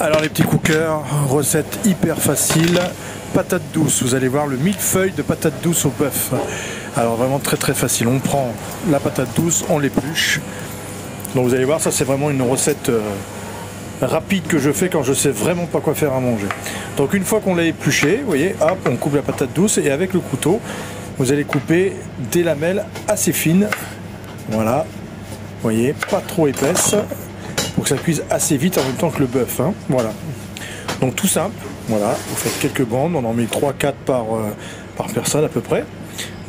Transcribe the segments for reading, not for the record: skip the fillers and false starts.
Alors les petits cookers, recette hyper facile, patates douces. Vous allez voir le millefeuille de patates douces au bœuf. Alors vraiment très très facile. On prend la patate douce, on l'épluche. Donc vous allez voir, ça c'est vraiment une recette rapide que je fais quand je sais vraiment pas quoi faire à manger. Donc une fois qu'on l'a épluché, vous voyez, hop, on coupe la patate douce et avec le couteau, vous allez couper des lamelles assez fines. Voilà, vous voyez, pas trop épaisses. Pour que ça cuise assez vite en même temps que le bœuf, hein. Voilà. Donc tout simple, voilà, vous faites quelques bandes, on en met 3-4 par personne à peu près.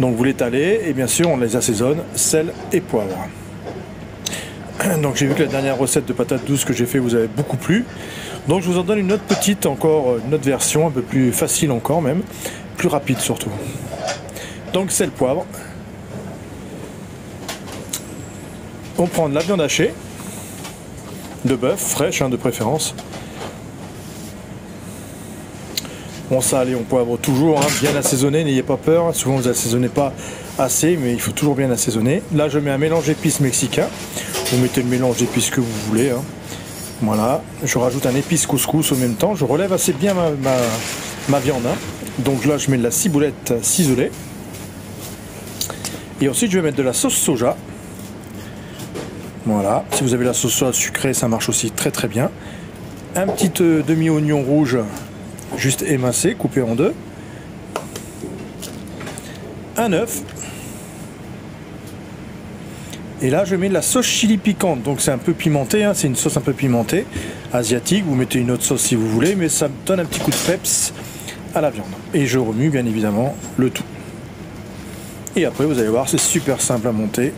Donc vous l'étalez et bien sûr on les assaisonne, sel et poivre. Donc j'ai vu que la dernière recette de patates douces que j'ai fait vous avait beaucoup plu. Donc je vous en donne une autre petite, encore une autre version, un peu plus facile encore même, plus rapide surtout. Donc sel, poivre. On prend de la viande hachée. De bœuf, fraîche hein, de préférence. On sale et on poivre toujours, hein, bien assaisonné, n'ayez pas peur. Souvent vous assaisonnez pas assez, mais il faut toujours bien assaisonner. Là je mets un mélange d'épices mexicain. Vous mettez le mélange d'épices que vous voulez. Hein. Voilà, je rajoute un épice couscous au même temps. Je relève assez bien ma viande. Hein. Donc là je mets de la ciboulette ciselée. Et ensuite je vais mettre de la sauce soja. Voilà, si vous avez la sauce soja sucrée, ça marche aussi très très bien. Un petit demi-oignon rouge, juste émincé, coupé en deux. Un œuf. Et là, je mets de la sauce chili piquante. Donc c'est un peu pimenté, hein, c'est une sauce un peu pimentée, asiatique. Vous mettez une autre sauce si vous voulez, mais ça me donne un petit coup de peps à la viande. Et je remue bien évidemment le tout. Et après, vous allez voir, c'est super simple à monter.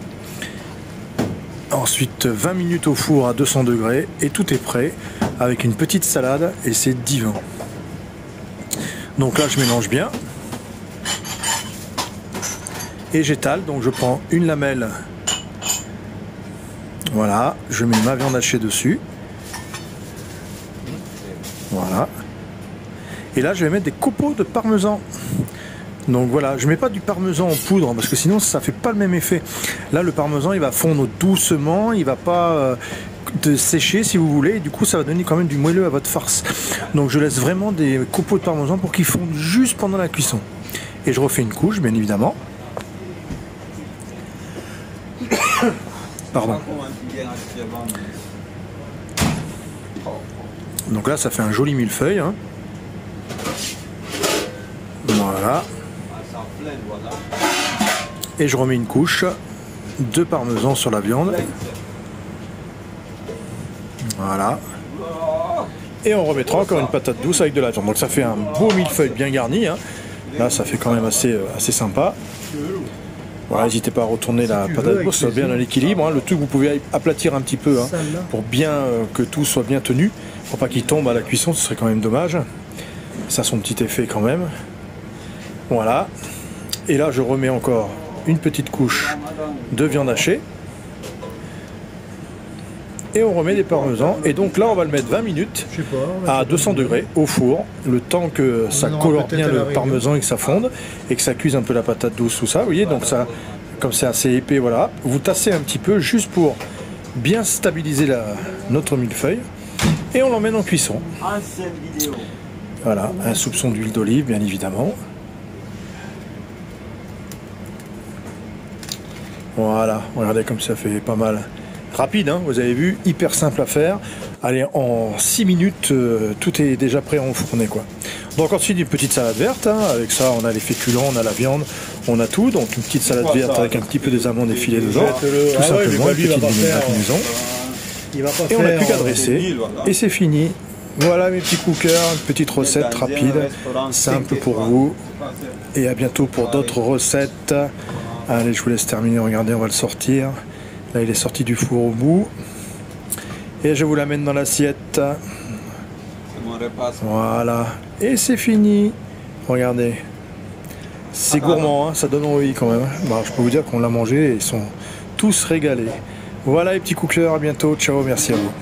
Ensuite 20 minutes au four à 200 degrés et tout est prêt avec une petite salade et c'est divin. Donc là je mélange bien et j'étale. Donc je prends une lamelle, voilà, je mets ma viande hachée dessus, voilà, et là je vais mettre des copeaux de parmesan. Donc voilà, je mets pas du parmesan en poudre parce que sinon ça fait pas le même effet. Là le parmesan il va fondre doucement, il va pas sécher si vous voulez, et du coup ça va donner quand même du moelleux à votre farce. Donc je laisse vraiment des copeaux de parmesan pour qu'ils fondent juste pendant la cuisson. Et je refais une couche bien évidemment. Pardon. Donc là ça fait un joli millefeuille. Hein. Voilà. Et je remets une couche de parmesan sur la viande. Voilà. Et on remettra encore une patate douce avec de la viande. Donc ça fait un beau millefeuille bien garni. Hein. Là ça fait quand même assez sympa. Voilà, n'hésitez pas à retourner la patate douce, ça va bien à l'équilibre. Hein. Le tout vous pouvez aplatir un petit peu hein, pour bien que tout soit bien tenu. Pour pas qu'il tombe à la cuisson, ce serait quand même dommage. Ça a son petit effet quand même. Voilà. Et là je remets encore une petite couche de viande hachée. Et on remet des parmesans. Et donc là on va le mettre 20 minutes à 200 degrés au four. Le temps que ça colore bien le parmesan et que ça fonde. Et que ça cuise un peu la patate douce, tout ça. Vous voyez, donc ça, comme c'est assez épais, voilà. Vous tassez un petit peu juste pour bien stabiliser notre millefeuille. Et on l'emmène en cuisson. Voilà, un soupçon d'huile d'olive bien évidemment. Voilà, regardez comme ça fait pas mal. Rapide, hein, vous avez vu, hyper simple à faire. Allez, en 6 minutes, tout est déjà prêt à enfourner, quoi. Donc ensuite, une petite salade verte. Hein, avec ça, on a les féculents, on a la viande, on a tout. Donc une petite salade verte avec un petit peu des amandes effilées dedans. Tout simplement, une petite vinaigrette maison. Et on n'a plus qu'à dresser. Et c'est fini. Voilà mes petits cookers, une petite recette rapide, simple pour vous. Et à bientôt pour d'autres recettes. Allez, je vous laisse terminer, regardez, on va le sortir. Là, il est sorti du four au bout. Et je vous l'amène dans l'assiette. Voilà. Et c'est fini. Regardez. C'est gourmand, hein, ça donne envie quand même. Bon, je peux vous dire qu'on l'a mangé et ils sont tous régalés. Voilà les petits cookers, à bientôt. Ciao, merci à vous.